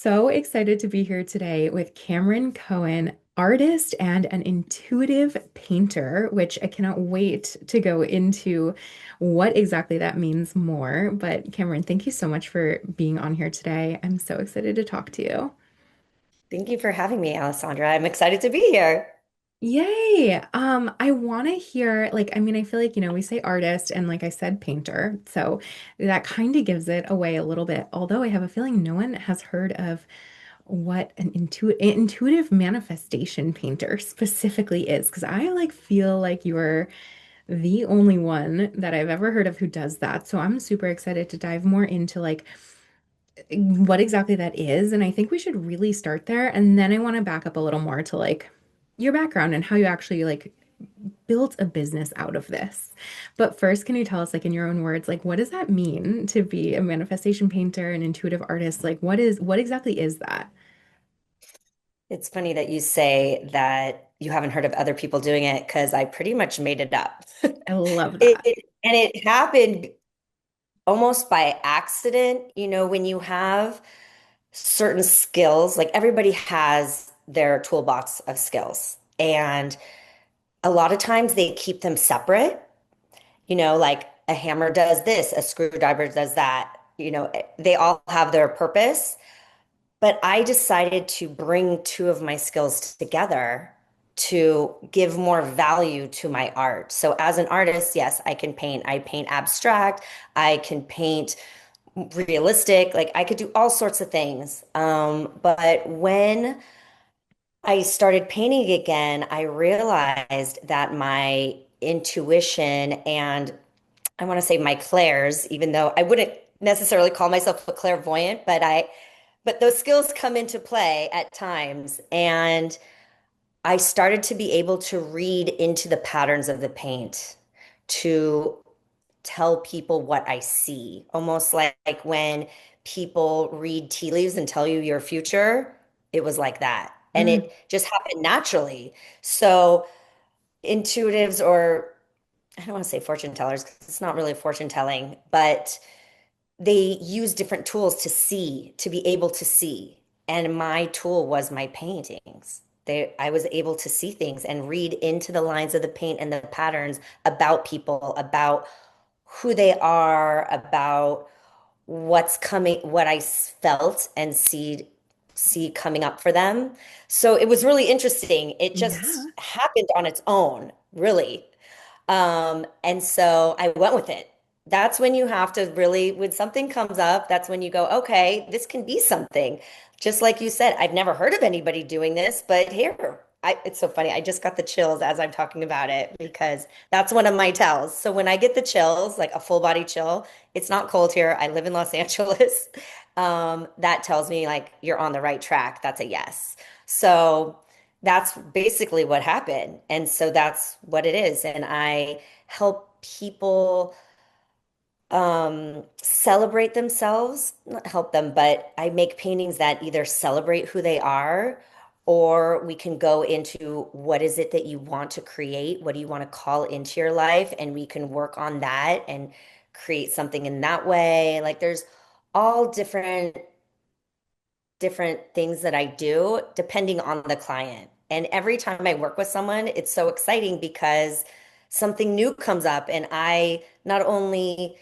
so excited to be here today with Cameron Cohen, artist and an intuitive painter, which I cannot wait to go into what exactly that means more. But Cameron, thank you so much for being on here today. I'm so excited to talk to you. Thank you for having me, Alessandra. I'm excited to be here. Yay. I want to hear, like, I mean, I feel like, we say artist and like I said, painter. So that kind of gives it away a little bit. Although I have a feeling no one has heard of what an intuitive manifestation painter specifically is, because I like feel like you're the only one that I've ever heard of who does that. So I'm super excited to dive more into like what exactly that is. And I think we should really start there. And then I want to back up a little more to like your background and how you actually like built a business out of this. But first, can you tell us, like in your own words, like what does that mean to be a manifestation painter, an intuitive artist? Like what exactly is that? It's funny that you say that you haven't heard of other people doing it because I pretty much made it up. I love that. And it happened almost by accident. When you have certain skills, like everybody has their toolbox of skills. And a lot of times they keep them separate. Like a hammer does this, a screwdriver does that. They all have their purpose. But I decided to bring two of my skills together to give more value to my art. So as an artist, yes, I can paint. I paint abstract. I can paint realistic. Like I could do all sorts of things. But when I started painting again, I realized that my intuition and I want to say my clairs, even though I wouldn't necessarily call myself a clairvoyant, but those skills come into play at times. And I started to be able to read into the patterns of the paint to tell people what I see, almost like when people read tea leaves and tell you your future, it was like that. And Mm, it just happened naturally. So, intuitives, or I don't want to say fortune tellers because it's not really fortune telling, but they use different tools to see, to be able to see. And my tool was my paintings. I was able to see things and read into the lines of the paint and the patterns about people, about who they are, about what's coming, what I felt and see coming up for them. So it was really interesting. It just yeah. happened on its own, really. And so I went with it. That's when you have to really, when something comes up, that's when you go, okay, this can be something. Just like you said, I've never heard of anybody doing this, but here, it's so funny. I just got the chills as I'm talking about it because that's one of my tells. So when I get the chills, like a full body chill, it's not cold here. I live in Los Angeles. That tells me like you're on the right track. That's a yes. So that's basically what happened. And so that's what it is. And I help people celebrate themselves, not help them, but I make paintings that either celebrate who they are, or we can go into what is it that you want to create? What do you want to call into your life? And we can work on that and create something in that way. Like there's all different things that I do depending on the client. And every time I work with someone, it's so exciting because something new comes up and I not only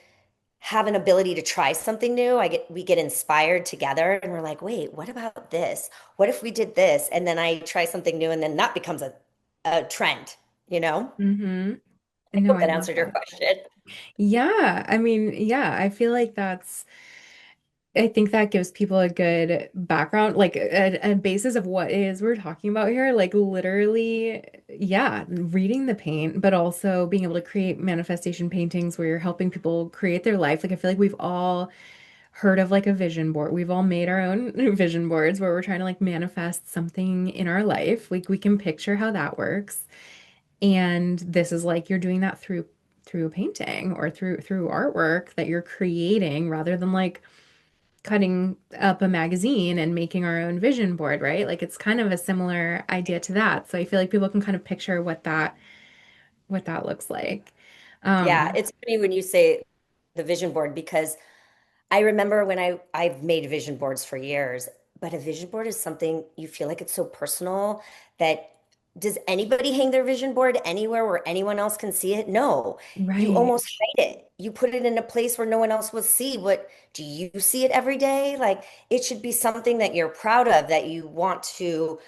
have an ability to try something new, we get inspired together and we're like, "Wait, what about this? What if we did this?" And then I try something new and then that becomes a trend, you know? Mm-hmm. I No, hope I that love answered your that. question. Yeah, I mean, yeah, I feel like I think that gives people a good background, like a basis of what it is we're talking about here. Like literally, yeah, reading the paint, but also being able to create manifestation paintings where you're helping people create their life. Like I feel like we've all heard of like a vision board. We've all made our own vision boards where we're trying to like manifest something in our life. Like we can picture how that works. And this is like you're doing that through a painting or through artwork that you're creating rather than like cutting up a magazine and making our own vision board, right? Like it's kind of a similar idea to that. So I feel like people can kind of picture what that looks like. Yeah, Um, it's funny when you say the vision board because I remember when I've made vision boards for years, But a vision board is something you feel like it's so personal that does anybody hang their vision board anywhere where anyone else can see it? No. You Right. almost hide it. You put it in a place where no one else will see. What do you see it every day? Like it should be something that you're proud of, that you want to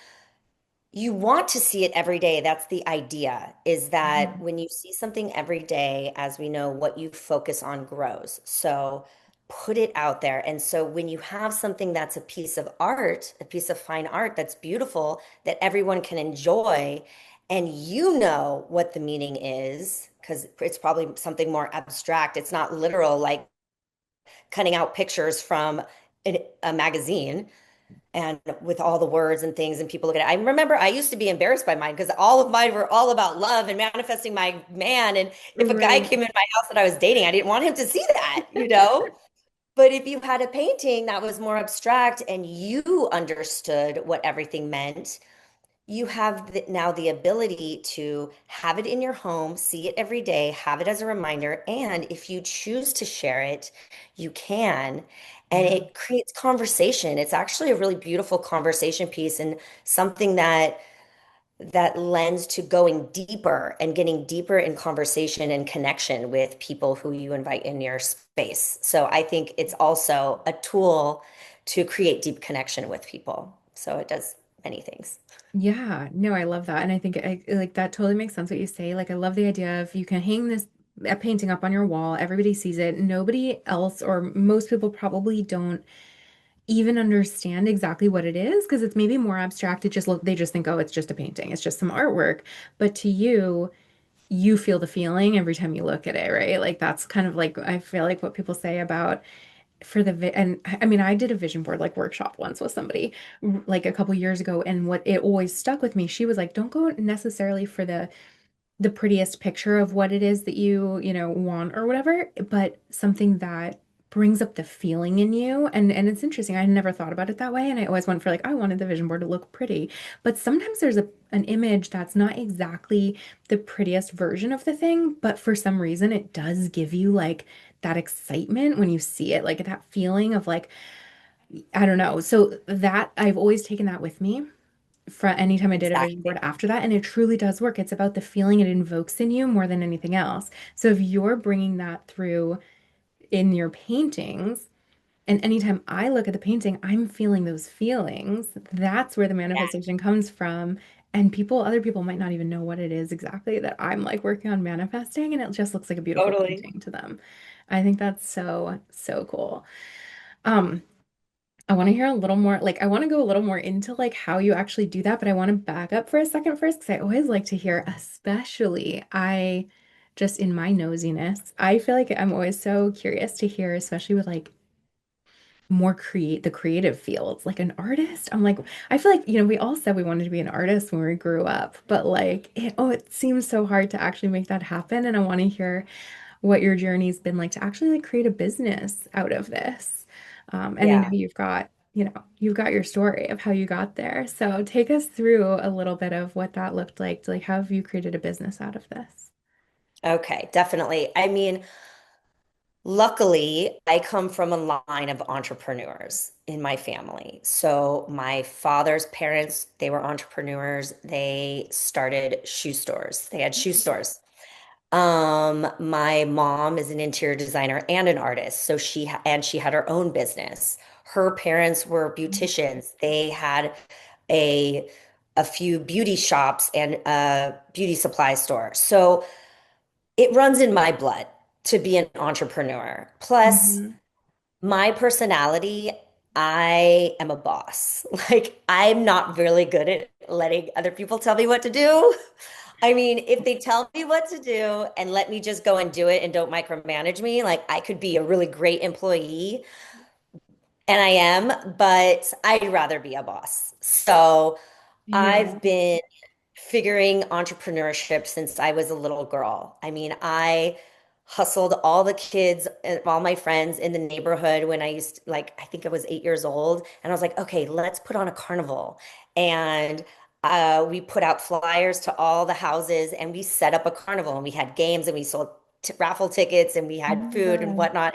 see it every day. That's the idea, is that Yeah. when you see something every day, as we know, what you focus on grows. So put it out there. And so when you have something that's a piece of art, a piece of fine art that's beautiful, that everyone can enjoy, and you know what the meaning is, because it's probably something more abstract. It's not literal, like cutting out pictures from a magazine and with all the words and things and people look at it. I remember I used to be embarrassed by mine because all of mine were all about love and manifesting my man. And if a guy Right. came in my house that I was dating, I didn't want him to see that. But if you had a painting that was more abstract and you understood what everything meant, you have now the ability to have it in your home, see it every day, have it as a reminder. And if you choose to share it, you can. And Yeah. it creates conversation. It's actually a really beautiful conversation piece and something that lends to going deeper and getting deeper in conversation and connection with people who you invite in your space. So I think it's also a tool to create deep connection with people. So it does many things. Yeah, no, I love that. And I think like that totally makes sense what you say. Like I love the idea of you can hang this a painting up on your wall, everybody sees it. Nobody else or most people probably don't even understand exactly what it is because it's maybe more abstract. It just look they just think, oh, it's just a painting, it's just some artwork. But to you, you feel the feeling every time you look at it, right? Like that's kind of like I feel like what people say about for the and I mean I did a vision board like workshop once with somebody like a couple years ago and what it always stuck with me she was like don't go necessarily for the prettiest picture of what it is that you want or whatever, but something that brings up the feeling in you. And it's interesting. I never thought about it that way. And I always went for like, I wanted the vision board to look pretty. But sometimes there's an image that's not exactly the prettiest version of the thing, but for some reason it does give you like that excitement when you see it, like that feeling of like, I don't know. So that I've always taken that with me from anytime I did a vision board Exactly. after that, and it truly does work. It's about the feeling it invokes in you more than anything else. So if you're bringing that through in your paintings, and anytime I look at the painting, I'm feeling those feelings. That's where the Yeah, manifestation comes from. And other people might not even know what it is exactly that I'm like working on manifesting, and it just looks like a beautiful totally. painting to them. I think that's so, so cool. Um, I want to hear a little more, like I want to go a little more into like how you actually do that, but I want to back up for a second first because I always like to hear, especially I just in my nosiness, I feel like I'm always so curious to hear, especially with like more the creative fields, like an artist. I'm like, I feel like, we all said we wanted to be an artist when we grew up, but like, it seems so hard to actually make that happen. And I want to hear what your journey's been like to actually like create a business out of this. And I know Yeah. you've got your story of how you got there. So take us through a little bit of what that looked like to like how have you created a business out of this? Okay, definitely. I mean, luckily, I come from a line of entrepreneurs in my family. So my father's parents, they were entrepreneurs. They started shoe stores. They had shoe stores. My mom is an interior designer and an artist, so she had her own business. Her parents were beauticians. They had a a few beauty shops and a beauty supply store. So it runs in my blood to be an entrepreneur. Plus, Mm-hmm. my personality, I am a boss. Like, I'm not really good at letting other people tell me what to do. I mean, if they tell me what to do and let me just go and do it and don't micromanage me, like I could be a really great employee, and I am, but I'd rather be a boss. So Yeah. I've been figuring entrepreneurship since I was a little girl. I mean, I hustled all the kids, all my friends in the neighborhood when I used to, like, I think I was 8 years old. And I was like, okay, let's put on a carnival. And we put out flyers to all the houses and we set up a carnival and we had games and we sold raffle tickets and we Oh had my food and God. whatnot.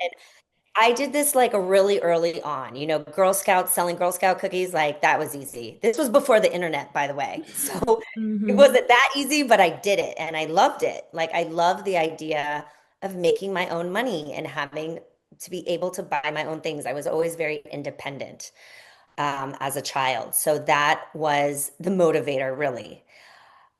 I did this like a really early on, Girl Scouts selling Girl Scout cookies, like that was easy. This was before the internet, by the way. So it Hmm. wasn't that easy, but I did it and I loved it. Like I love the idea of making my own money and having to be able to buy my own things. I was always very independent as a child. So that was the motivator, really.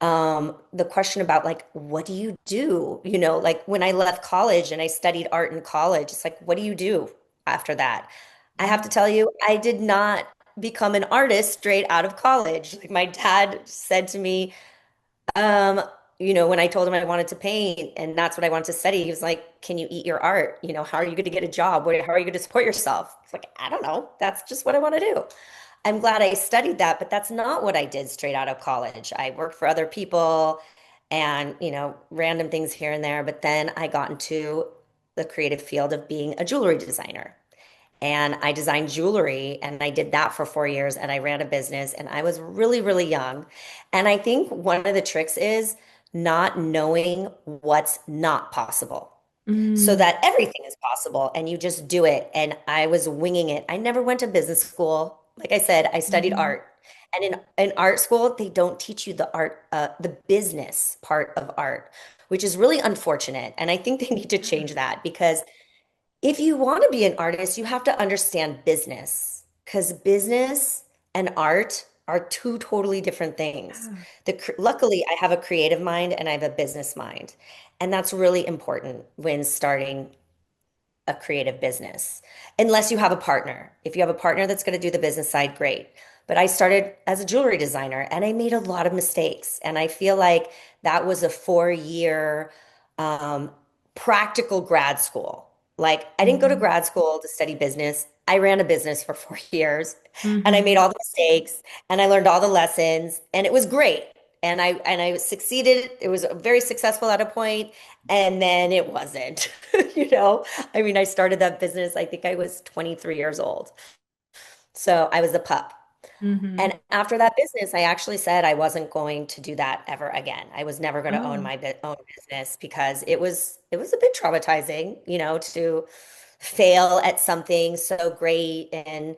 The question about like, what do you do? Like when I left college and I studied art in college, it's like, what do you do after that? I have to tell you, I did not become an artist straight out of college. Like my dad said to me, um, when I told him I wanted to paint and that's what I wanted to study, he was like, can you eat your art? How are you going to get a job? How are you going to support yourself? It's like, I don't know. That's just what I want to do. I'm glad I studied that, but that's not what I did straight out of college. I worked for other people and, random things here and there. But then I got into the creative field of being a jewelry designer. And I designed jewelry and I did that for 4 years and I ran a business and I was really, really young. And I think one of the tricks is not knowing what's not possible so Mm. that everything is possible and you just do it. And I was winging it. I never went to business school. Like I said, I studied Hmm. art. And in art school, they don't teach you the business part of art, which is really unfortunate. And I think they need to change that because if you want to be an artist, you have to understand business because business and art are two totally different things. Yeah. Luckily, I have a creative mind and I have a business mind. And that's really important when starting a creative business, unless you have a partner. If you have a partner that's going to do the business side, great. But I started as a jewelry designer and I made a lot of mistakes. And I feel like that was a 4 year um, practical grad school. Like, I didn't go to Hmm. grad school to study business. I ran a business for 4 years and I made Hmm. all the mistakes and I learned all the lessons and it was great. And I succeeded. It was very successful at a point, and then it wasn't, you know. I mean, I started that business, I think I was 23 years old. So I was a pup. Hmm. And after that business, I actually said I wasn't going to do that ever again. I was never going to own Oh, my own business because it was a bit traumatizing, to fail at something so great and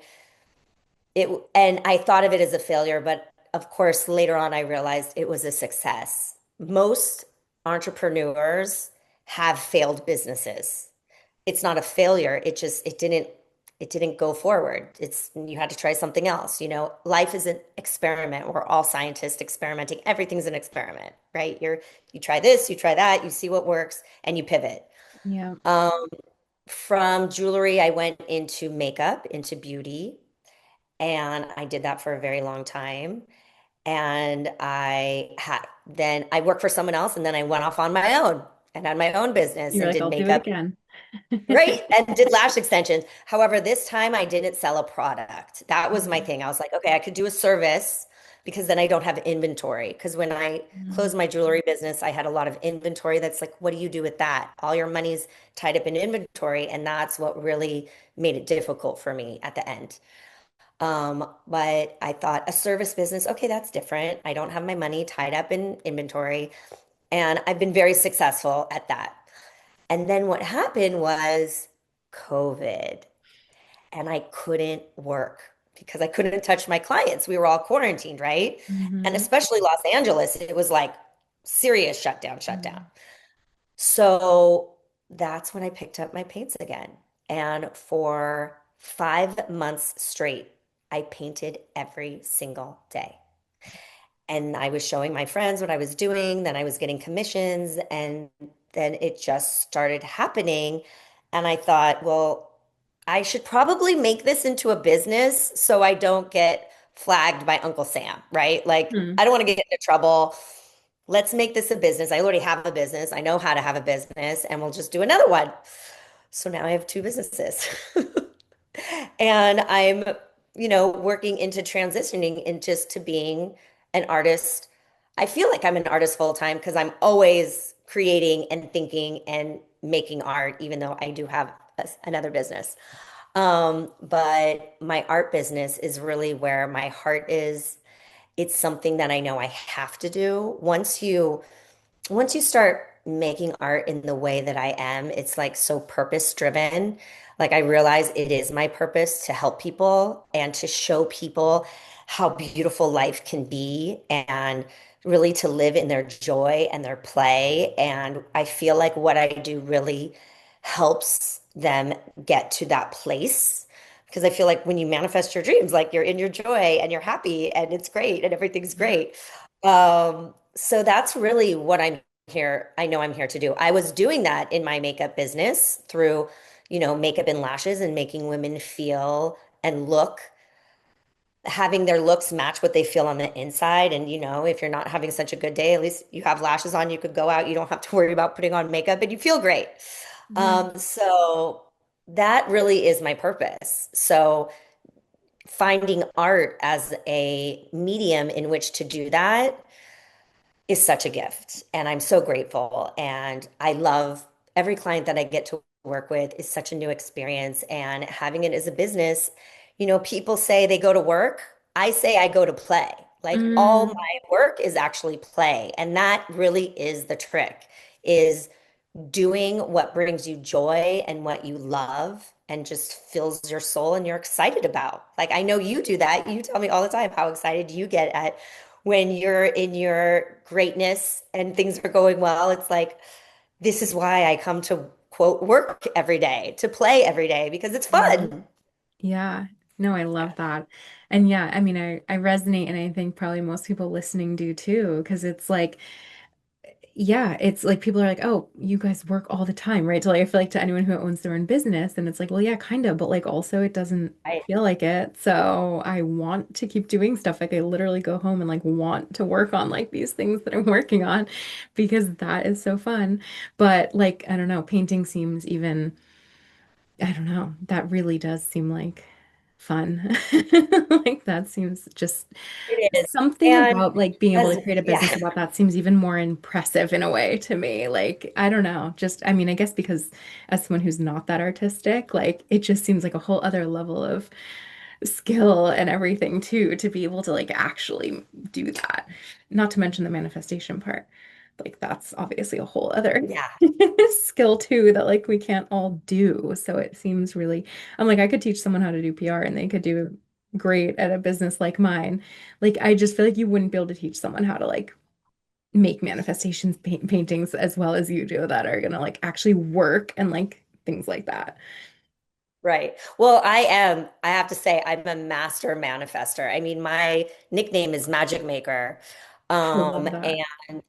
I thought of it as a failure, but of course later on I realized it was a success. Most entrepreneurs have failed businesses. It's not a failure. It didn't go forward. You had to try something else. Life is an experiment. We're all scientists experimenting. Everything's an experiment, right? You try this, you try that, you see what works, and you pivot. yeah. Um, from jewelry, I went into makeup, into beauty, and I did that for a very long time. And then I worked for someone else, and then I went off on my own and had my own business You're and like, did I'll do it makeup. again. Right. And did lash extensions. However, this time I didn't sell a product. That was my Mhm. thing. I was like, okay, I could do a service because then I don't have inventory. Because when I Mhm. closed my jewelry business, I had a lot of inventory. That's like, what do you do with that? All your money's tied up in inventory. And that's what really made it difficult for me at the end. But I thought a service business, okay, that's different. I don't have my money tied up in inventory. And I've been very successful at that. And then what happened was COVID, and I couldn't work because I couldn't touch my clients. We were all quarantined, right? And Mhm. especially Los Angeles, it was like serious shutdown, shutdown. Mhm. So that's when I picked up my paints again. And for 5 months straight, I painted every single day. And I was showing my friends what I was doing. Then I was getting commissions. And then it just started happening. And I thought, well, I should probably make this into a business so I don't get flagged by Uncle Sam, right? Like, Hmm. I don't want to get into trouble. Let's make this a business. I already have a business. I know how to have a business, and we'll just do another one. So now I have two businesses. And I'm, working into transitioning into just to being an artist. I feel like I'm an artist full time because I'm always creating and thinking and making art, even though I do have another business. But my art business is really where my heart is. It's something that I know I have to do. Once you start making art in the way that I am, it's like so purpose driven. Like I realize it is my purpose to help people and to show people how beautiful life can be and really to live in their joy and their play. And I feel like what I do really helps them get to that place. Because I feel like when you manifest your dreams, like you're in your joy and you're happy and it's great and everything's Yeah. great. So that's really what I'm here. I know I'm here to do. I was doing that in my makeup business through, makeup and lashes and making women feel and look, having their looks match what they feel on the inside. And, if you're not having such a good day, at least you have lashes on, you could go out, you don't have to worry about putting on makeup and you feel great. Yeah. So that really is my purpose. So finding art as a medium in which to do that is such a gift. And I'm so grateful. And I love every client that I get to work with is such a new experience. And having it as a business, people say they go to work. I say I go to play. Like all Mm, my work is actually play. And that really is the trick, is doing what brings you joy and what you love and just fills your soul and you're excited about. Like I know you do that. You tell me all the time how excited you get at when you're in your greatness and things are going well. It's like, this is why I come to quote work every day, to play every day because it's yeah. fun. Yeah. No, I love that. And yeah, I mean, I resonate, and I think probably most people listening do too, because it's like, yeah, it's like people are like, oh, you guys work all the time, right? So like, I feel like to anyone who owns their own business, and it's like, well, yeah, kind of, but like also it doesn't Right. feel like it. So I want to keep doing stuff. Like I literally go home and like want to work on like these things that I'm working on because that is so fun. But like, I don't know, painting seems even, I don't know, that really does seem like fun. Like that seems just It is. something And about like being able to as, create a business yeah, about that seems even more impressive in a way to me. Like, I don't know, just I mean, I guess because as someone who's not that artistic, like it just seems like a whole other level of skill and everything too to be able to like actually do that. Not to mention the manifestation part. Like that's obviously a whole other yeah, skill too that like we can't all do. So it seems really, I'm like I could teach someone how to do PR and they could do great at a business like mine. Like I just feel like you wouldn't be able to teach someone how to like make manifestations paintings as well as you do that are gonna like actually work and like things like that. right. Well, I have to say, I'm a master manifester. I mean, my nickname is Magic Maker. I love that. And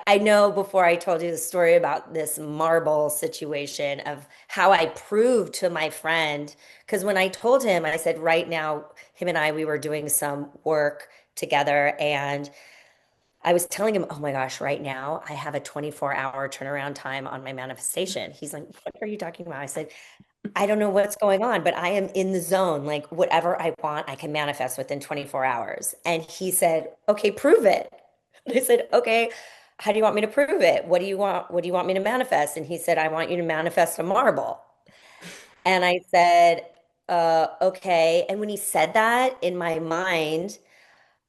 I know before I told you the story about this marble situation of how I proved to my friend, because when I told him, I said, right now, him and I, we were doing some work together, and I was telling him, oh my gosh, right now, I have a 24-hour turnaround time on my manifestation. He's like, what are you talking about? I said, I don't know what's going on, but I am in the zone. Like whatever I want, I can manifest within 24 hours. And he said, okay, prove it. And I said, okay, how do you want me to prove it? What do you want? What do you want me to manifest? And he said, I want you to manifest a marble. And I said, okay. And when he said that in my mind,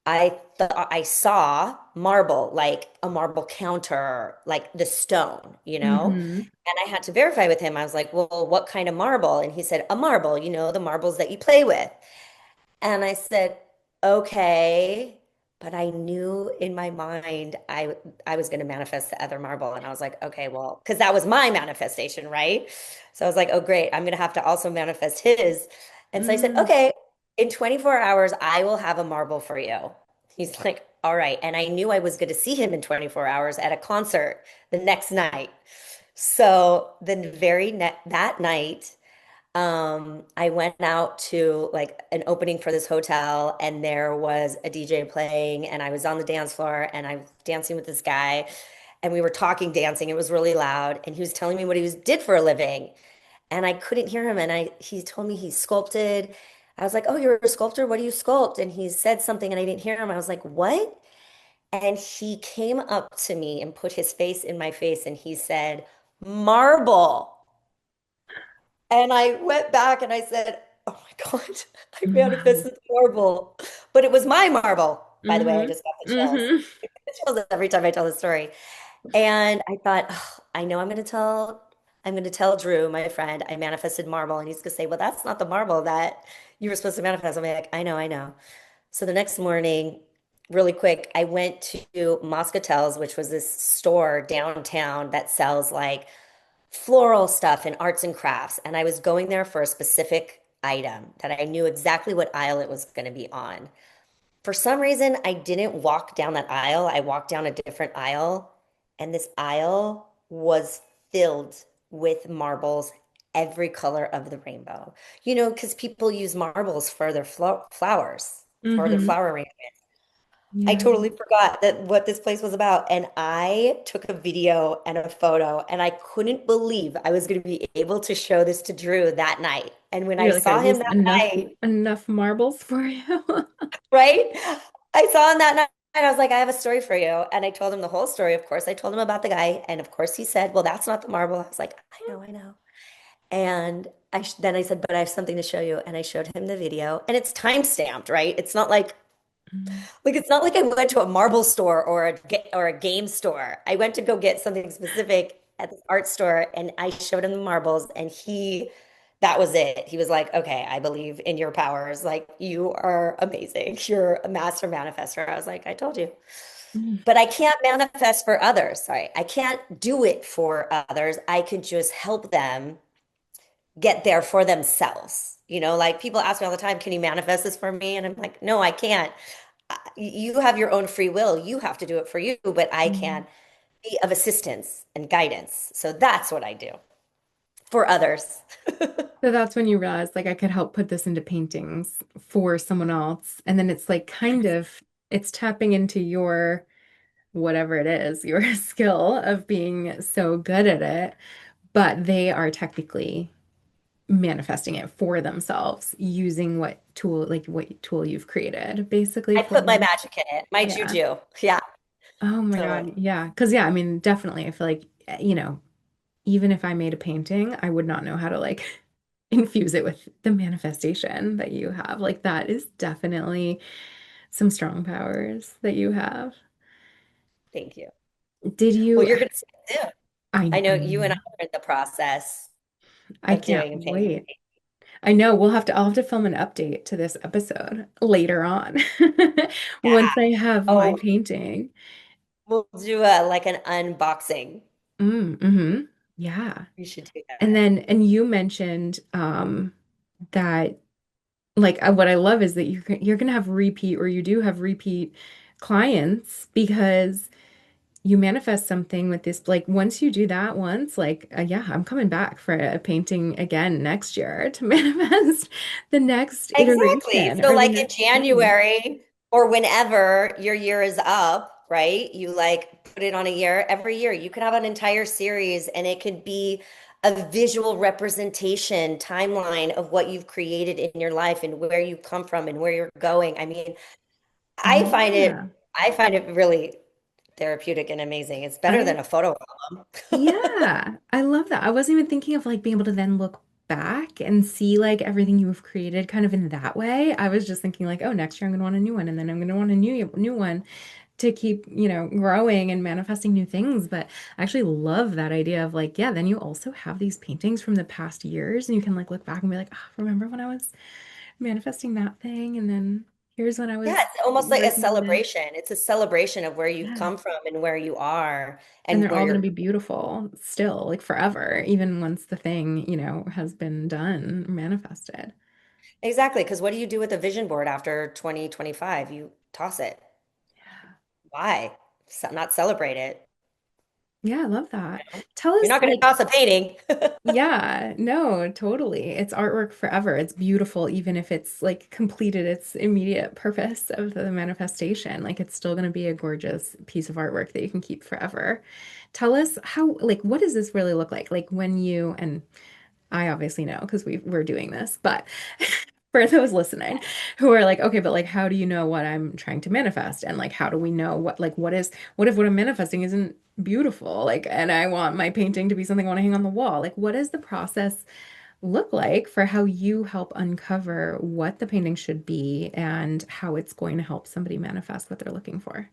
I thought I saw marble, like a marble counter, like the stone, Hmm. And I had to verify with him. I was like, well, what kind of marble? And he said, a marble, the marbles that you play with. And I said, okay. But I knew in my mind I was going to manifest the other marble. And I was like, okay, well, because that was my manifestation, right? So I was like, oh, great. I'm going to have to also manifest his. And so I said, Mm. okay, in 24 hours, I will have a marble for you. He's like, all right. And I knew I was going to see him in 24 hours at a concert the next night. So the very ne that night, I went out to like an opening for this hotel and there was a DJ playing and I was on the dance floor and I was dancing with this guy and we were talking dancing. It was really loud and he was telling me what did for a living and I couldn't hear him and he told me he sculpted. I was like, "Oh, you're a sculptor? What do you sculpt?" And he said something and I didn't hear him. I was like, "What?" And he came up to me and put his face in my face and he said, "Marble." And I went back and I said, "Oh my God, I Wow. manifested marble." But it was my marble, by the way. I Hmm. just got the chills. Hmm. The chills every time I tell the story. And I thought, "Ugh, I know I'm going to tell Drew, my friend, I manifested marble. And he's going to say, well, that's not the marble that you were supposed to manifest. I'm like, I know, I know. So the next morning, really quick, I went to Moscatel's, which was this store downtown that sells like floral stuff and arts and crafts. And I was going there for a specific item that I knew exactly what aisle it was going to be on. For some reason, I didn't walk down that aisle. I walked down a different aisle, and this aisle was filled with marbles, every color of the rainbow. Because people use marbles for their flowers, for their Hmm. flower arrangements. I Yeah. totally forgot that what this place was about. And I took a video and a photo, and I couldn't believe I was going to be able to show this to Drew that night. And when I You're like, are saw him these that night, enough marbles for you? right? I saw him that night and I was like, I have a story for you. And I told him the whole story, of course. I told him about the guy. And of course, he said, well, that's not the marble. I was like, I know, I know. And then I said, but I have something to show you. And I showed him the video and it's time stamped, right? It's not Mm. it's not like I went to a marble store or or a game store. I went to go get something specific at the art store and I showed him the marbles and that was it. He was like, okay, I believe in your powers. Like, you are amazing. You're a master manifestor. I was like, I told you. Mm. But I can't manifest for others. Sorry. I can't do it for others. I could just help them get there for themselves. Like people ask me all the time, can you manifest this for me? And I'm like, no, I can't. You have your own free will. You have to do it for you, but I Mm. can be of assistance and guidance. So that's what I do for others. So that's when you realize like I could help put this into paintings for someone else. And then it's like kind of it's tapping into your whatever it is, your skill of being so good at it, but they are technically manifesting it for themselves using what tool you've created basically I for put my them. magic in it, my Yeah. juju. Yeah, Oh my totally. God. Yeah. Because yeah, I mean, definitely I feel like, even if I made a painting, I would not know how to like infuse it with the manifestation that you have. Like that is definitely some strong powers that you have. Thank you. Did Well, you you're going to see it too. I know I you and I know. are in the process I of can't doing a painting. wait. I know I'll have to film an update to this episode later on. Yeah. Once I have my Oh, painting. we'll do like an unboxing. Mm-hmm. Yeah. You should do And that. then and you mentioned that like what I love is that you're gonna have repeat or you do have repeat clients because you manifest something with this like once you do that once like yeah, I'm coming back for a painting again next year to manifest the next Exactly. iteration So, or the like in next thing. January or whenever your year is up, right? You like put it on a year. Every year, you can have an entire series and it could be a visual representation timeline of what you've created in your life and where you come from and where you're going. I mean, I find it, Yeah. I find it really therapeutic and amazing. It's better I than a photo album. Yeah, I love that. I wasn't even thinking of like being able to then look back and see like everything you've created kind of in that way. I was just thinking like, oh, next year I'm gonna want a new one, and then I'm gonna want a new one to keep, growing and manifesting new things. But I actually love that idea of like, yeah, then you also have these paintings from the past years, and you can like look back and be like, oh, remember when I was manifesting that thing, and then here's when I Yeah, was it's almost like a working on it. celebration. It's a celebration of where you've Yeah. come from and where you are And and they're where all going to you're. be beautiful still, like forever, even once the thing, has been done, manifested. Exactly, because what do you do with a vision board after 2025? You toss it. Why? Not celebrate it. Yeah, I love that. You know? Tell You're us, not going to like, toss a painting. yeah, no, totally. It's artwork forever. It's beautiful, even if it's like completed its immediate purpose of the manifestation. Like, it's still going to be a gorgeous piece of artwork that you can keep forever. Tell us like, what does this really look like? Like, and I obviously know because we're doing this, but for those listening who are like, okay, but like, how do you know what I'm trying to manifest? And like, how do we know what if what I'm manifesting isn't beautiful? Like, and I want my painting to be something I want to hang on the wall. Like, what does the process look like for how you help uncover what the painting should be and how it's going to help somebody manifest what they're looking for?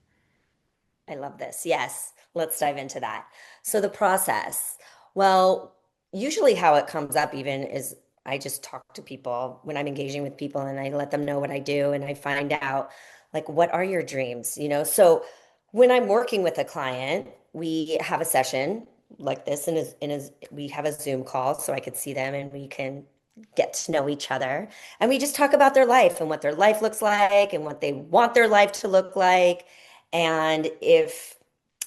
I love this. Yes, let's dive into that. So the process. Well, usually how it comes up even is I just talk to people when I'm engaging with people and I let them know what I do and I find out like what are your dreams, you know? So when I'm working with a client, we have a session like this and we have a Zoom call so I could see them and we can get to know each other. And we just talk about their life and what their life looks like and what they want their life to look like. And if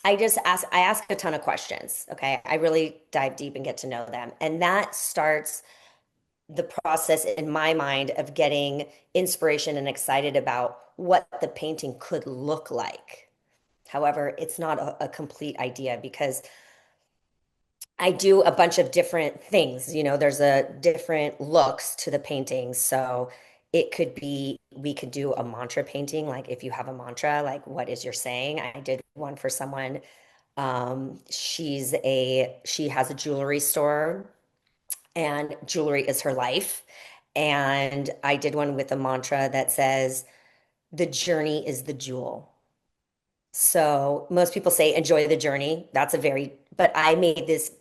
I ask a ton of questions. Okay. I really dive deep and get to know them. And that starts the process in my mind of getting inspiration and excited about what the painting could look like. However, it's not a complete idea because I do a bunch of different things. You know, there's a different looks to the paintings. So it could be, we could do a mantra painting. Like if you have a mantra, like what is your saying? I did one for someone. She has a jewelry store and jewelry is her life. And I did one with a mantra that says, the journey is the jewel. So most people say enjoy the journey. But I made this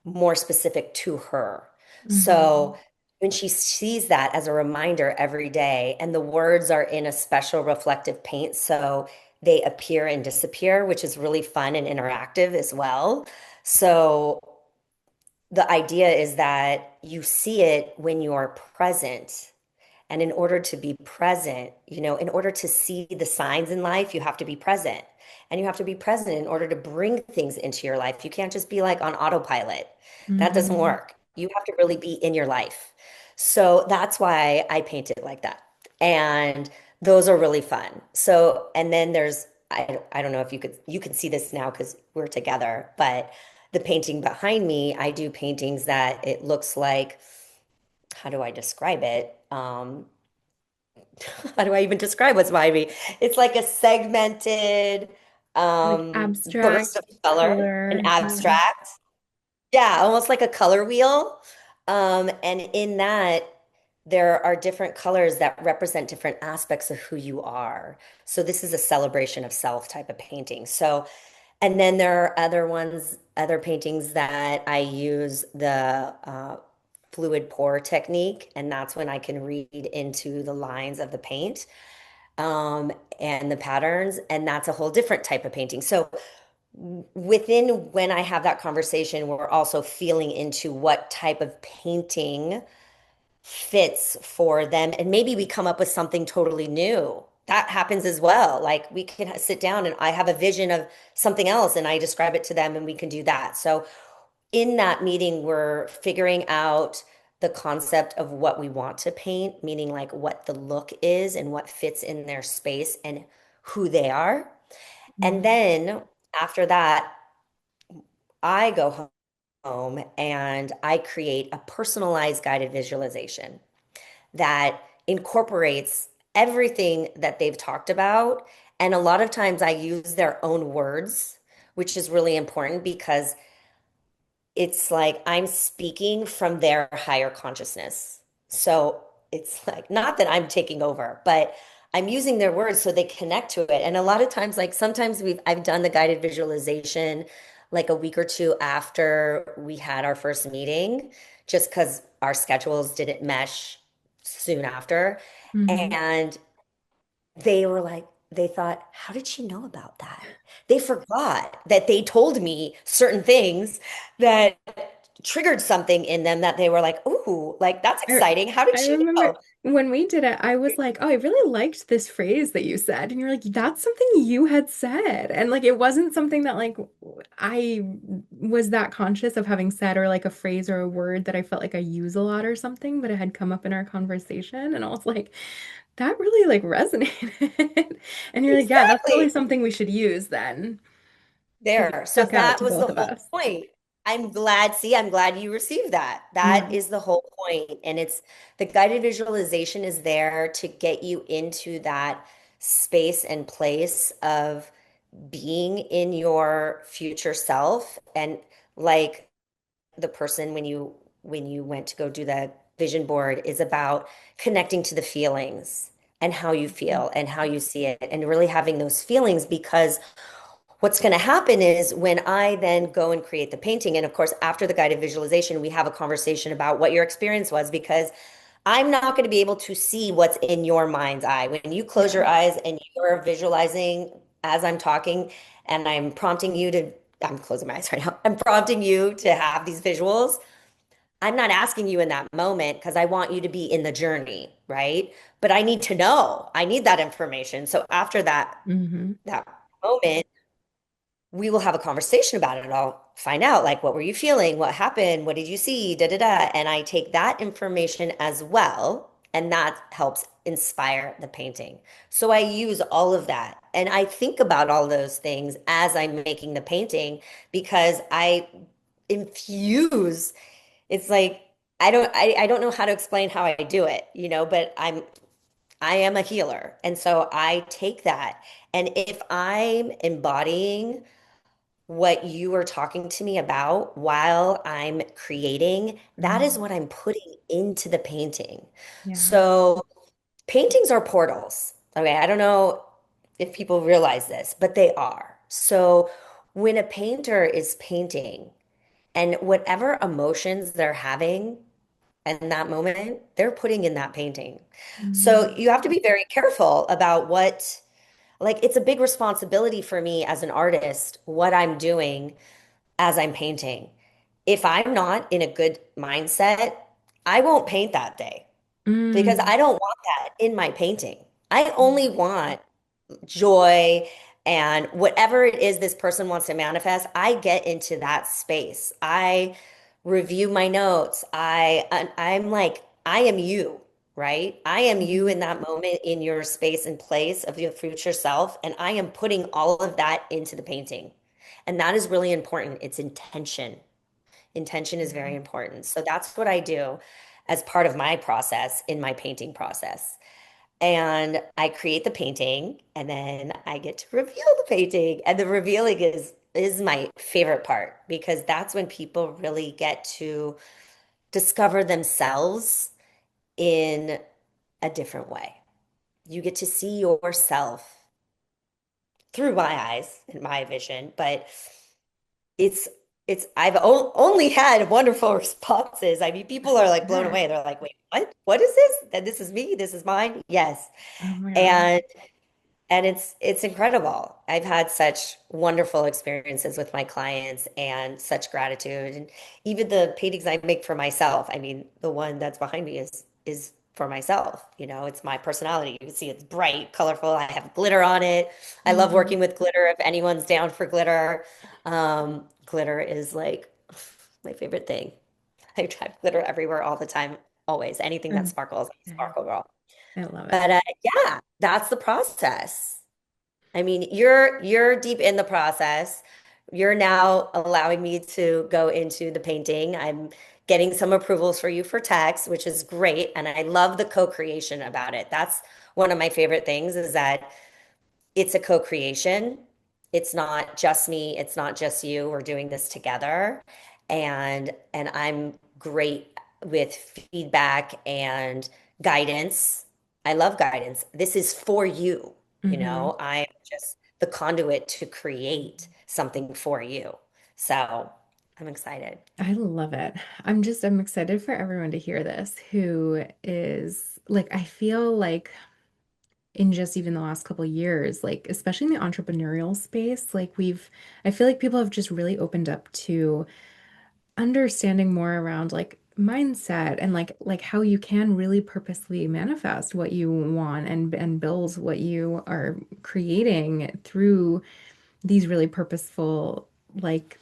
more specific to her. Hmm. So when she sees that as a reminder every day, and the words are in a special reflective paint, so they appear and disappear, which is really fun and interactive as well. So the idea is that you see it when you're present. And in order to be present, you know, in order to see the signs in life, you have to be present. And you have to be present in order to bring things into your life. You can't just be like on autopilot. That doesn't Hmm. work. You have to really be in your life. So that's why I paint it like that. And those are really fun. So, and then I don't know if you can see this now because we're together, but the painting behind me, I do paintings that it looks like, how do I describe it? How do I even describe what's behind me? It's like a segmented Like burst abstract of color, an color. Yeah. abstract. Yeah, almost like a color wheel. And in that, there are different colors that represent different aspects of who you are. So this is a celebration of self type of painting. So, and then there are other paintings that I use the fluid pour technique, and that's when I can read into the lines of the paint um, and the patterns, and that's a whole different type of painting. So within when I have that conversation, we're also feeling into what type of painting fits for them, and maybe we come up with something totally new. That happens as well. Like we can sit down and I have a vision of something else and I describe it to them and we can do that. So in that meeting, we're figuring out the concept of what we want to paint, meaning like what the look is and what fits in their space and who they are. And Mhm. then after that, I go home and I create a personalized guided visualization that incorporates everything that they've talked about. And a lot of times I use their own words, which is really important because it's like I'm speaking from their higher consciousness. So it's like not that I'm taking over, but I'm using their words so they connect to it. And a lot of times, like sometimes I've done the guided visualization like a week or two after we had our first meeting, just because our schedules didn't mesh soon after. Mhm. And they were like, they thought, how did she know about that? They forgot that they told me certain things that triggered something in them that they were like, ooh, like that's I, exciting. How did I she remember know? when we did it, I was like, oh, I really liked this phrase that you said. And you're like, that's something you had said. And like, it wasn't something that like I was that conscious of having said or like a phrase or a word that I felt like I use a lot or something, but it had come up in our conversation. And I was like, that really like resonated. And you're like, yeah, that's really Exactly. something we should use then because it There. So stuck out that to was the both of whole us. point. I'm glad you received that. That Yeah. is the whole point. And it's the guided visualization is there to get you into that space and place of being in your future self. And like the person when you went to go do that vision board is about connecting to the feelings and how you feel and how you see it and really having those feelings because What's going to happen is when I then go and create the painting, and of course, after the guided visualization, we have a conversation about what your experience was because I'm not going to be able to see what's in your mind's eye. When you close Yeah. your eyes and you're visualizing as I'm talking, and I'm prompting you to, I'm closing my eyes right now, I'm prompting you to have these visuals. I'm not asking you in that moment because I want you to be in the journey, right? But I need to know. I need that information. So after Hmm. that moment, we will have a conversation about it. I'll find out like what were you feeling? What happened? What did you see? Da da da. And I take that information as well, and that helps inspire the painting. So I use all of that. And I think about all those things as I'm making the painting because I infuse. It's like I don't know how to explain how I do it, but I am a healer. And so I take that. And if I'm embodying what you are talking to me about while I'm creating, that is Hmm. what I'm putting into the painting. Yeah. So paintings are portals. Okay, I don't know if people realize this, but they are. So when a painter is painting and whatever emotions they're having in that moment, they're putting in that painting. So Mm. you have to be very careful about what, like, it's a big responsibility for me as an artist, what I'm doing as I'm painting. If I'm not in a good mindset, I won't paint that day because Mm. I don't want that in my painting. I only want joy and whatever it is this person wants to manifest, I get into that space. I review my notes. I'm like, I am you, right? I am you Mhm. in that moment in your space and place of your future self, and I am putting all of that into the painting. And that is really important. It's intention. Intention is very Yeah. important. So that's what I do as part of my process in my painting process. And I create the painting and then I get to reveal the painting. And the revealing is my favorite part because that's when people really get to discover themselves in a different way. You get to see yourself through my eyes and my vision, but it's I've only had wonderful responses. I mean, people are like blown Sure. away. They're like, "Wait, what? What is this? And this is me. This is mine." Yes. Oh my God. And it's incredible. I've had such wonderful experiences with my clients and such gratitude. And even the paintings I make for myself. I mean, the one that's behind me is for myself. It's my personality. You can see it's bright, colorful. I have glitter on it. I love Mm. working with glitter if anyone's down for glitter. Glitter is like my favorite thing. I have glitter everywhere all the time, always. Anything that sparkles, I'm a Okay. sparkle girl. I love it. But yeah, that's the process. I mean, you're deep in the process. You're now allowing me to go into the painting. I'm getting some approvals for you for text, which is great. And I love the co-creation about it. That's one of my favorite things is that it's a co-creation. It's not just me, it's not just you. We're doing this together. And I'm great with feedback and guidance. I love guidance. This is for you, Hmm. I'm just the conduit to create something for you. So, I'm excited. I love it. I'm excited for everyone to hear this who is like, I feel like in just even the last couple of years, like especially in the entrepreneurial space, I feel like people have just really opened up to understanding more around like mindset and like how you can really purposely manifest what you want and build what you are creating through these really purposeful like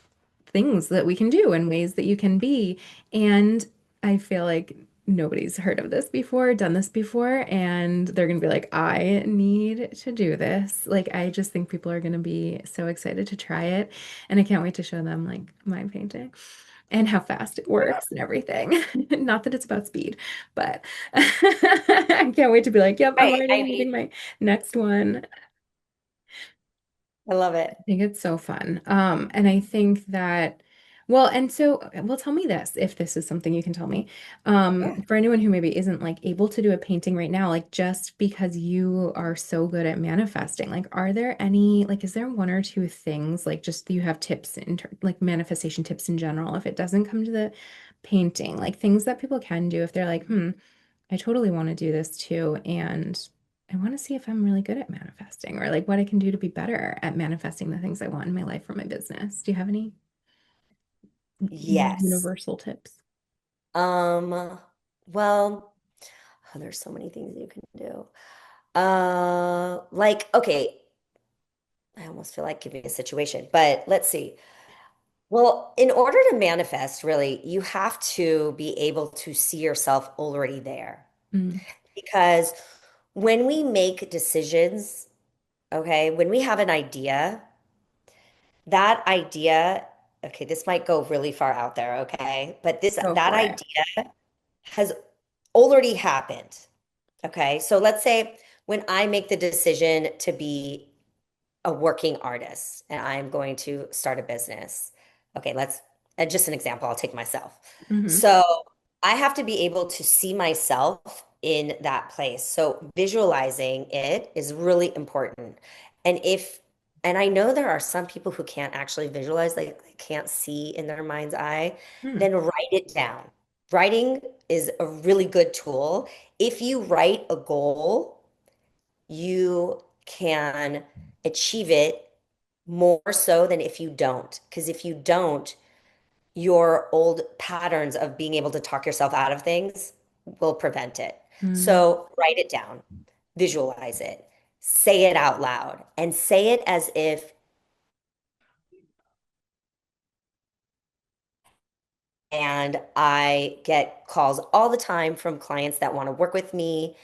things that we can do and ways that you can be. And I feel like nobody's heard of this before, done this before, and they're gonna be like, I need to do this. Like, I just think people are gonna be so excited to try it. And I can't wait to show them like my painting and how fast it works and everything. Not that it's about speed, but I can't wait to be like, yep, I'm Right. already I mean, making my next one. I love it. I think it's so fun. And I think that Well, and so, well, tell me this, if this is something you can tell me. Yeah. For anyone who maybe isn't like able to do a painting right now, like just because you are so good at manifesting, like, are there any, like, is there one or two things, like, just you have tips in like manifestation tips in general, if it doesn't come to the painting, like things that people can do if they're like, I totally want to do this too, and I want to see if I'm really good at manifesting, or like what I can do to be better at manifesting the things I want in my life or my business. Do you have any more Yes. universal tips? Well, oh, there's so many things you can do. Like, okay, I almost feel like giving a situation, but let's see. Well, in order to manifest, really, you have to be able to see yourself already there. Mm. Because when we make decisions, okay, when we have an idea, that idea, okay, this might go really far out there, okay, but this Go that for it. idea has already happened. Okay, so let's say when I make the decision to be a working artist and I'm going to start a business. Okay, let's just an example, I'll take myself. Hmm. So I have to be able to see myself in that place. So visualizing it is really important. And if, and I know there are some people who can't actually visualize, like they can't see in their mind's eye, Hmm. then write it down. Writing is a really good tool. If you write a goal, you can achieve it more so than if you don't. Because if you don't, your old patterns of being able to talk yourself out of things will prevent it. Mm. So write it down, visualize it, say it out loud, and say it as if, and I get calls all the time from clients that want to work with me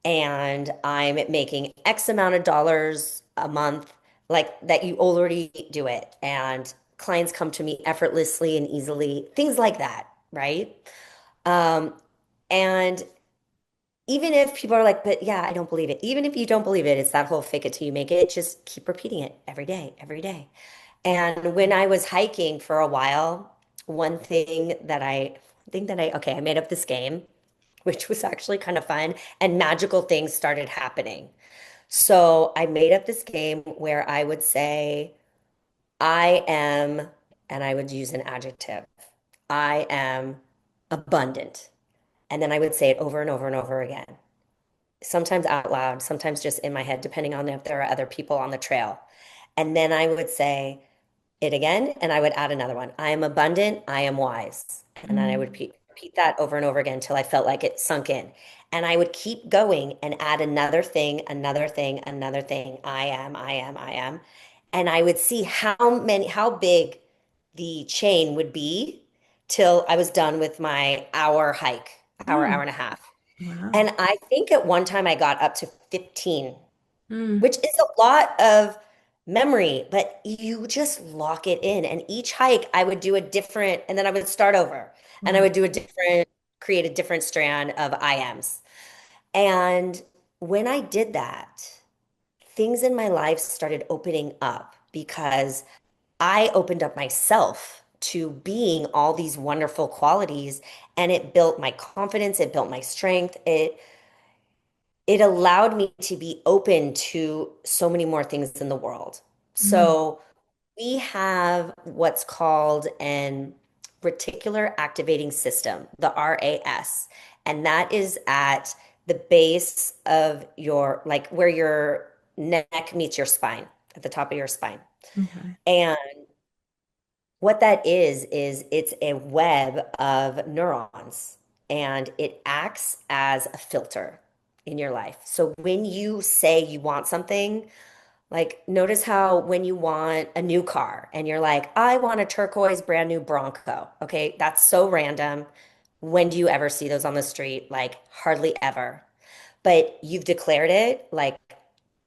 and I'm making X amount of dollars a month, like that you already do it. And clients come to me effortlessly and easily, things like that, right? Um, and even if people are like, but yeah, I don't believe it. Even if you don't believe it, it's that whole fake it till you make it. Just keep repeating it every day, every day. And when I was hiking for a while, one thing that okay, I made up this game, which was actually kind of fun, and magical things started happening. So I made up this game where I would say, I am, and I would use an adjective. I am abundant. And then I would say it over and over and over again, sometimes out loud, sometimes just in my head, depending on if there are other people on the trail. And then I would say it again, and I would add another one. I am abundant, I am wise. And then I would Mm. repeat that over and over again until I felt like it sunk in. And I would keep going and add another thing, another thing, another thing. I am, I am, I am. And I would see how big the chain would be till I was done with my hour hike, hour Mm. and a half. Wow. And I think at one time I got up to 15, Mm. which is a lot of memory, but you just lock it in. And each hike, I would do a different, and then I would start over and I Wow. would do a different, create a different strand of I ams. And when I did that, things in my life started opening up because I opened up myself to being all these wonderful qualities and it built my confidence, it built my strength, it allowed me to be open to so many more things in the world. Mm. So we have what's called an reticular activating system, the RAS, and that is at the base of your, like where your neck meets your spine, at the top of your spine. Okay. And what that is it's a web of neurons and it acts as a filter in your life. So when you say you want something, like notice how when you want a new car and you're like, I want a turquoise brand new Bronco. Okay, that's so random. When do you ever see those on the street? Like hardly ever. But you've declared it like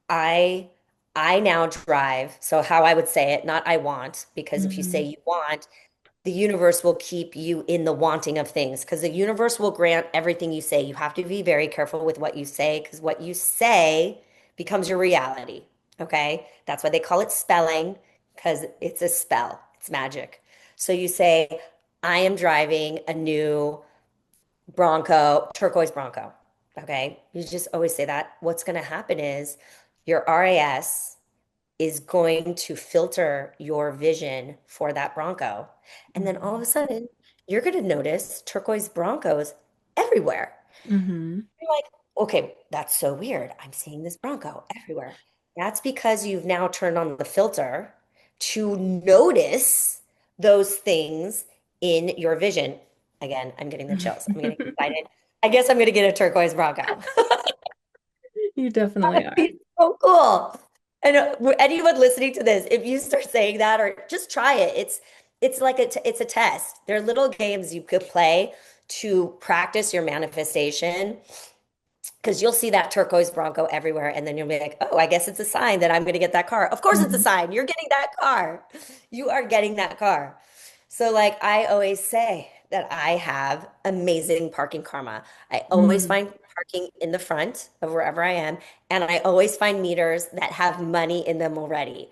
I I now drive. So how I would say it, not I want, because if you say Mm. you want, the universe will keep you in the wanting of things because the universe will grant everything you say. You have to be very careful with what you say because what you say becomes your reality. Okay. That's why they call it spelling because it's a spell, it's magic. So you say, I am driving a new Bronco, turquoise Bronco. Okay. You just always say that. What's going to happen is your RAS is going to filter your vision for that Bronco. And then all of a sudden, you're going to notice turquoise Broncos everywhere. Mm-hmm. You're like, okay, that's so weird. I'm seeing this Bronco everywhere. That's because you've now turned on the filter to notice those things in your vision. Again, I'm getting the chills. I'm getting excited. I guess I'm going to get a turquoise Bronco. You definitely are. It's so cool. And anyone listening to this, if you start saying that or just try it, it's like it's a test. There are little games you could play to practice your manifestation because you'll see that turquoise Bronco everywhere, and then you'll be like, "Oh, I guess it's a sign that I'm going to get that car." Of course, it's a Mhm. sign. You're getting that car. You are getting that car. So, like I always say, that I have amazing parking karma. I always Mm. find parking in the front of wherever I am, and I always find meters that have money in them already.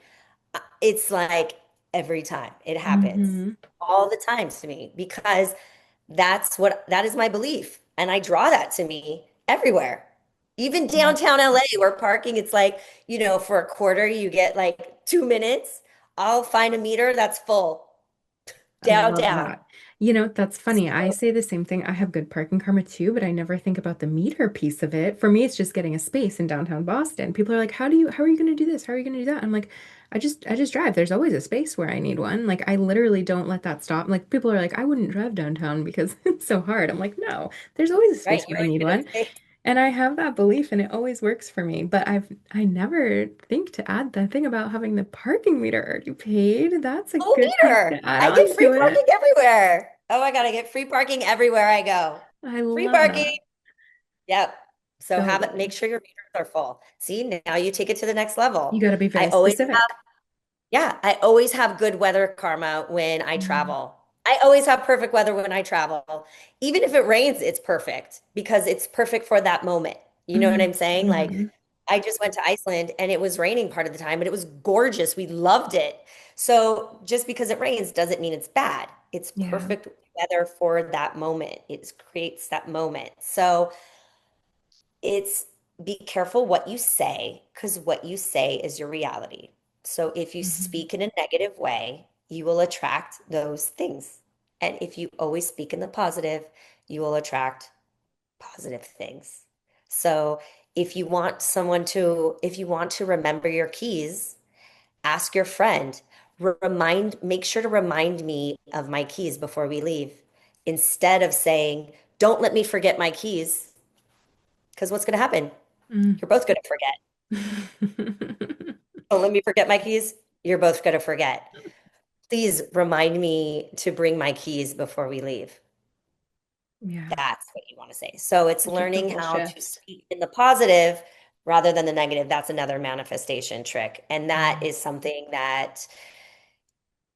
It's like every time it happens, Mhm. all the time to me, because that is my belief. And I draw that to me everywhere. Even Yeah. downtown LA, where parking, it's like, for a quarter, you get like 2 minutes. I'll find a meter that's full I love downtown. that. That's funny. I say the same thing. I have good parking karma too, but I never think about the meter piece of it. For me, it's just getting a space in downtown Boston. People are like, how are you going to do this? How are you going to do that? I'm like, I just drive. There's always a space where I need one. Like, I literally don't let that stop. Like, people are like, I wouldn't drive downton because it's so hard. I'm like, no, there's always a Right? space You where I would need get a one. space. And I have that belief and it always works for me. But I never think to add the thing about having the parking meter already paid. That's a Full good piece meter. to add I get on free to parking it. everywhere. Oh my God, I get free parking everywhere I go. I Free love parking. that. Yep. So So have it, make good. sure your meters are full. See, now you take it to the next You level. got to be I very always specific. Yeah, I always have good weather karma when I Mm. travel. I always have perfect weather when I travel. Even if it rains, it's perfect because it's perfect for that moment. You know what Mm. I'm saying? Like, Mhm. I just went to Iceland and it was raining part of the time, but it was gorgeous. We loved it. So just because it rains doesn't mean it's bad. It's Yeah. perfect weather for that moment. It creates that moment. So it's be careful what you say because what you say is your reality. So if you Mhm. speak in a negative way, you will attract those things. And if you always speak in the positive, you will attract positive things. So if you want to remember your keys, ask your friend, make sure to remind me of my keys before we leave, instead of saying, don't let me forget my keys, because what's going to happen? Mm. You're both going to forget. Don't let me forget my keys. You're both going to forget. Please remind me to bring my keys before we leave. Yeah. That's what you want to say. So it's Such a learning total how to shift. speak in the positive rather than the negative. That's another manifestation trick. And that Yeah. is something that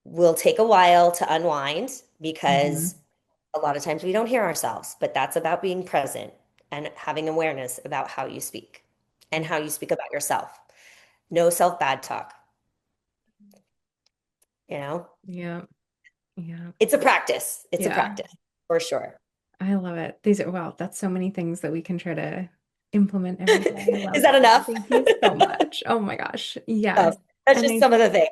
will take a while to unwind Hmm. because a lot of times we don't hear ourselves, but that's about being present and having awareness about how you speak and Yeah. how you speak about yourself. No self bad talk, you know? Yeah. Yeah. It's a practice. It's a Yeah. practice for sure. I love it. These are, wow, that's so many things that we can try to implement every day. I Is love that it. enough? Thank you so much. Oh my gosh. Yes. That's And just some of the things.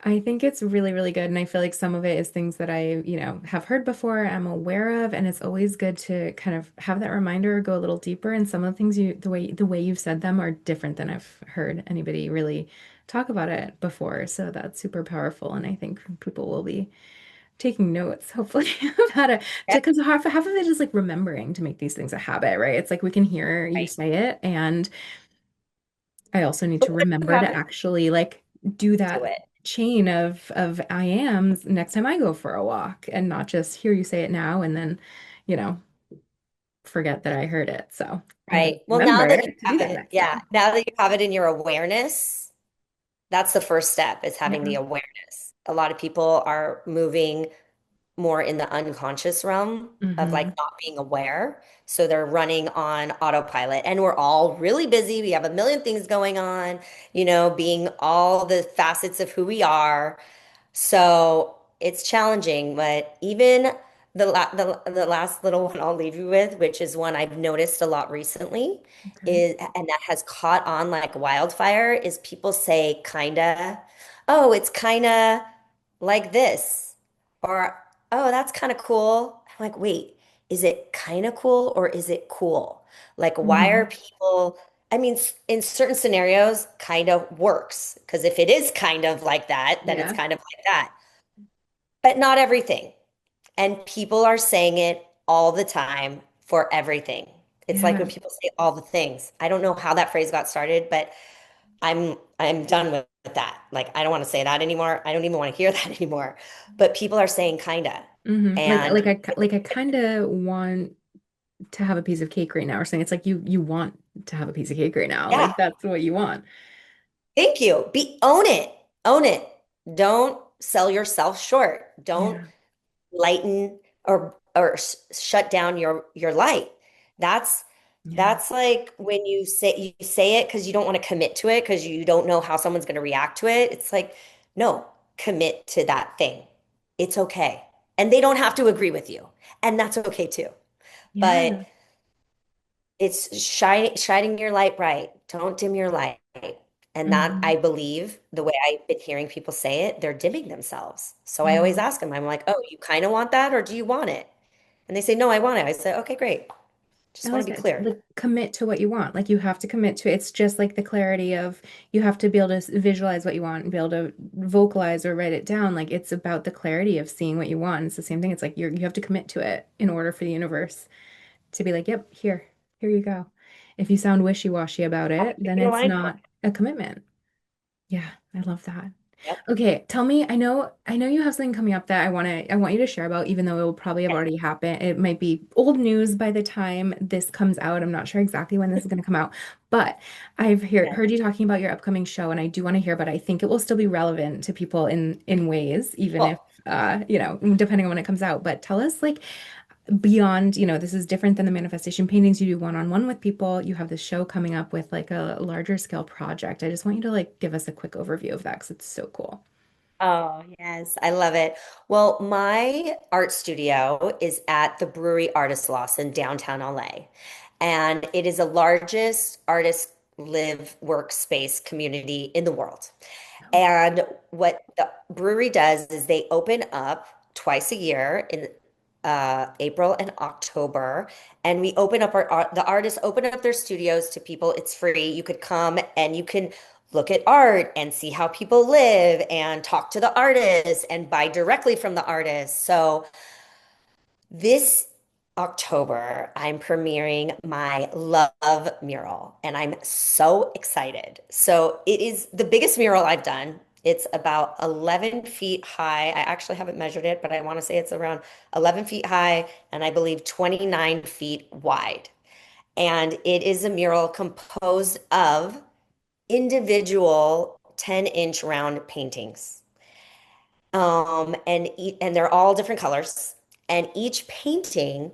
I think it's really, really good. And I feel like some of it is things that I, have heard before, I'm aware of, and it's always good to kind of have that reminder, go a little deeper. And some of the things the way you've said them are different than I've heard anybody really talk about it before. So that's super powerful. And I think people will be taking notes, hopefully, of how to, Yeah, because half of it is like remembering to make these things a habit, right? It's like we can hear you right. say it, and I also need But to once you remember have to it, actually like do do that it. chain of I ams next time I go for a walk and not just hear you say it now and then, you know, forget that I heard it. So I'm Right. gonna Well, now remember that you to do have that it, next yeah, time. now that you have it in your awareness, that's the first step is having Yeah. the awareness. A lot of people are moving more in the unconscious realm of like Hmm. not being aware. So they're running on autopilot and we're all really busy. We have a million things going on, being all the facets of who we are. So it's challenging, but even the last little one I'll leave you with, which is one I've noticed a lot recently, Okay. is and that has caught on like wildfire, is people say kinda, oh, it's kinda like this, or oh, that's kind of cool. I'm like, wait, is it kind of cool or is it cool? Like, why are Hmm. people? I mean, in certain scenarios, kind of works because if it is kind of like that, then it's Yeah. kind of like that. But not everything. And people are saying it all the time for everything. It's like Yeah. when people say all the things. I don't know how that phrase got started, but I'm done with that. Like I don't want to say that anymore. I don't even want to hear that anymore. But people are saying kinda. And Like I kind of want to have a piece of cake right now or something. It's like you want to have a piece of cake right now. yeah, Like that's what you want. thank you. Be own it. Own it. Don't sell yourself short. Don't Yeah. lighten or shut down your light. That's Yeah. that's like when you say it because you don't want to commit to it because you don't know how someone's going to react to it. It's like, no, commit to that thing. It's okay. And they don't have to agree with you. And that's okay too. But Yeah. it's shining your light bright. Don't dim your light. And that Hmm. I believe the way I've been hearing people say it, they're dimming themselves. So I always Hmm. ask them, I'm like, oh, you kind of want that or do you want it? And they say, no, I want it. I say, okay, great. I Just want like to be that. clear. Like commit to what you want. Like you have to commit to it. It's just like the clarity of you have to be able to visualize what you want and be able to vocalize or write it down. Like it's about the clarity of seeing what you want. It's the same thing. It's like you have to commit to it in order for the universe to be like, yep, here you go. If you sound wishy-washy about it, then You're it's aligned for not a commitment. Yeah, I love that. it. Yep. Okay, tell me, I know you have something coming up that I want you to share about, even though it will probably have already happened. It might be old news by the time this comes out. I'm not sure exactly when this is going to come out, but Yeah. heard you talking about your upcoming show, and I do want to hear, but I think it will still be relevant to people in ways, even if Cool. depending on when it comes out. But tell us like beyond, this is different than the manifestation paintings you do one-on-one with people. You have this show coming up with like a larger scale project. I just want you to like give us a quick overview of that because it's so cool. Oh, yes. I love it. Well, my art studio is at the Brewery Artist Loft in downtown LA. And it is the largest artist live workspace community in the world. And what the brewery does is they open up twice a year in April and October, and we open up the artists open up their studios to people. It's free. You could come and you can look at art and see how people live and talk to the artists and buy directly from the artists. So this October, I'm premiering my Love Mural, and I'm so excited. So it is the biggest mural I've done. It's about 11 feet high. I actually haven't measured it, but I want to say it's around 11 feet high and I believe 29 feet wide. And it is a mural composed of individual 10-inch round paintings. And they're all different colors. And each painting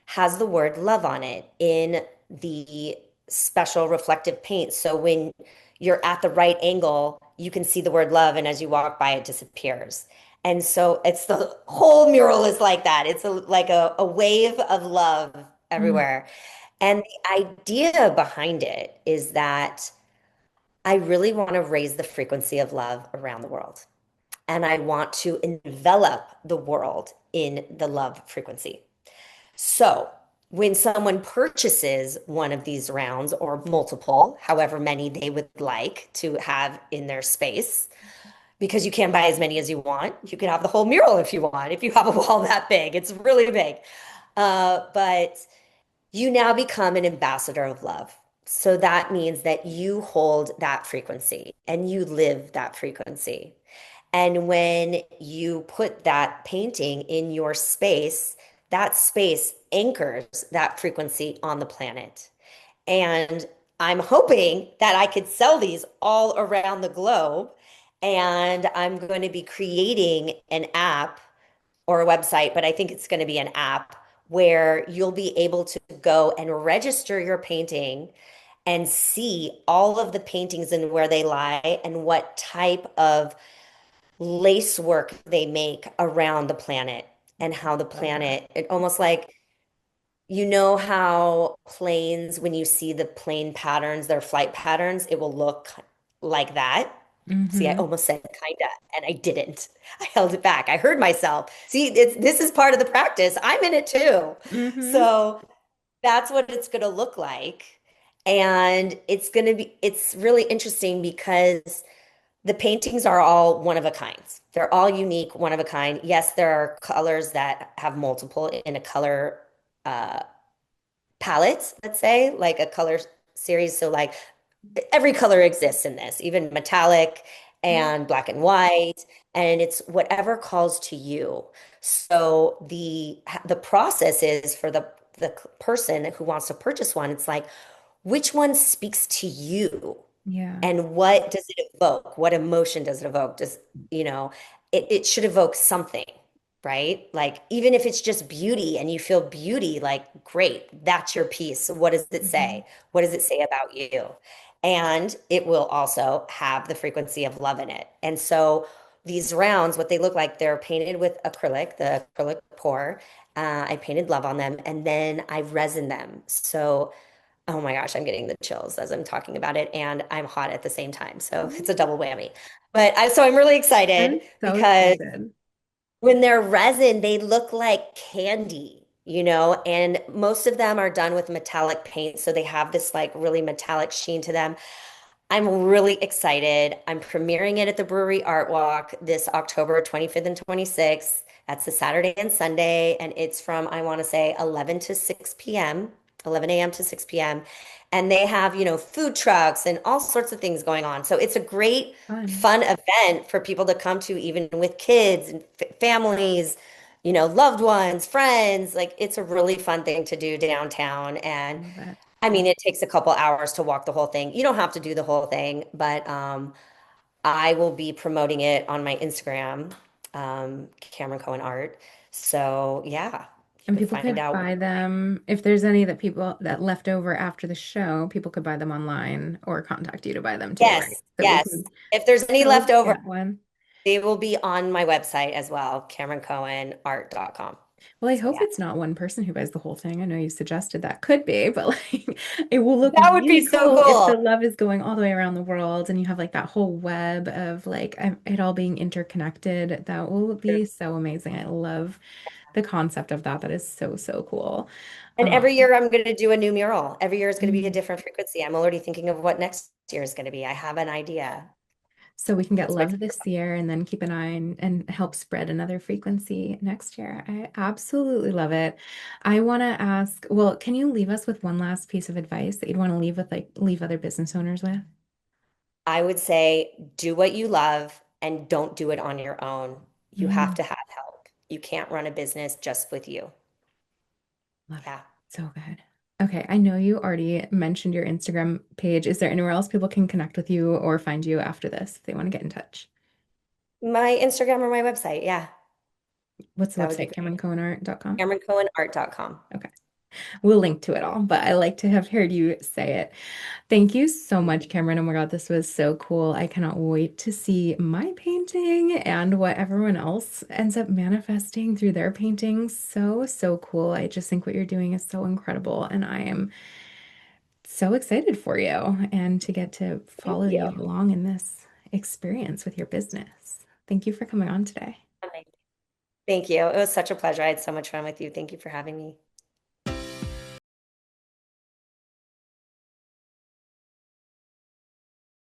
has the word love on it in the special reflective paint. So when you're at the right angle, you can see the word love, and as you walk by, it disappears. And so it's the whole mural is like that. It's like a wave of love Mm, everywhere. And the idea behind it is that I really want to raise the frequency of love around the world, and I want to envelop the world in the love frequency. So when someone purchases one of these rounds or multiple, however many they would like to have in their space, because you can buy as many as you want, you can have the whole mural if you want, if you have a wall that big, it's really big. But you now become an ambassador of love. So that means that you hold that frequency and you live that frequency. And when you put that painting in your space, that space anchors that frequency on the planet. And I'm hoping that I could sell these all around the globe. And I'm going to be creating an app or a website, but I think it's going to be an app where you'll be able to go and register your painting and see all of the paintings and where they lie and what type of lace work they make around the planet and how the Love that. planet, it almost like, you know how planes, when you see the plane patterns, their flight patterns, it will look like that. See, I Mm-hmm. almost said kinda, and I didn't. I held it back. I heard myself. See, this is part of the practice. I'm in it too. Mm-hmm. So that's what it's going to look like. And it's really interesting because the paintings are all one of a kind. They're all unique, one of a kind. Yes, there are colors that have multiple in a color uh, palette, let's say, like a color series. So, like, every color exists in this, even metallic and black and white, and it's whatever calls to you. So the process is for the person who wants to purchase one, it's like, which one speaks to you? Yeah. And what does it evoke? What emotion does it evoke? You know, it should evoke something, right? Like, even if it's just beauty and you feel beauty, like, great, that's your piece. So what does it Mm-hmm. say? What does it say about you? And it will also have the frequency of love in it. And so these rounds, what they look like, they're painted with acrylic, the acrylic pour. I painted love on them and then I resin them. So oh my gosh, I'm getting the chills as I'm talking about it, and I'm hot at the same time. So it's a double whammy. So I'm really I'm excited so because excited. when they're resin, they look like candy, and most of them are done with metallic paint. So they have this like really metallic sheen to them. I'm really excited. I'm premiering it at the Brewery Art Walk this October 25th and 26th. That's a Saturday and Sunday, and it's from, I want to say, 11 to 6 p.m., 11 a.m. to 6 p.m. And they have, food trucks and all sorts of things going on. So it's a great, Fun. fun event for people to come to, even with kids and families, loved ones, friends. Like, it's a really fun thing to do downtown. And Love it. I mean, it takes a couple hours to walk the whole thing. You don't have to do the whole thing, but I will be promoting it on my Instagram, Cameron Cohen Art. So yeah, you And could people find could out. buy them if there's any that people that left over after the show, people could buy them online or contact you to buy them too, right? Yes, So we yes. can If there's any still left over, get one. they will be on my website as well, CameronCohenArt.com. Well, I So hope yeah, it's not one person who buys the whole thing. I know you suggested that could be, but like it will look that would be really so cool if cool. the love is going all the way around the world and you have like that whole web of like it all being interconnected. That will be so amazing. I love the concept of that. That is so, so cool. And Um, every year I'm going to do a new mural. Every year is going to be a mm. different frequency. I'm already thinking of what next year is going to be. I have an idea. So we can get That's my love this year and then keep an eye and help spread another frequency next year. I absolutely love it. I want to ask, well, can you leave us with one last piece of advice that you'd want to leave with, like, leave other business owners with? I would say do what you love and don't do it on your own. You have Mm, to have help. You can't run a business just with you. love it. Yeah. So good. Okay, I know you already mentioned your Instagram page. Is there anywhere else people can connect with you or find you after this if they want to get in touch? My Instagram or my website. Yeah, What's the that would be website? great. CameronCohenArt.com? CameronCohenArt.com. Okay. We'll link to it all, but I like to have heard you say it. Thank you so much, Cameron. Oh my God, this was so cool. I cannot wait to see my painting and what everyone else ends up manifesting through their paintings. So, so cool. I just think what you're doing is so incredible, and I am so excited for you and to get to Thank follow you you. along in this experience with your business. Thank you for coming on today. Amazing. Thank you. It was such a pleasure. I had so much fun with you. Thank you for having me.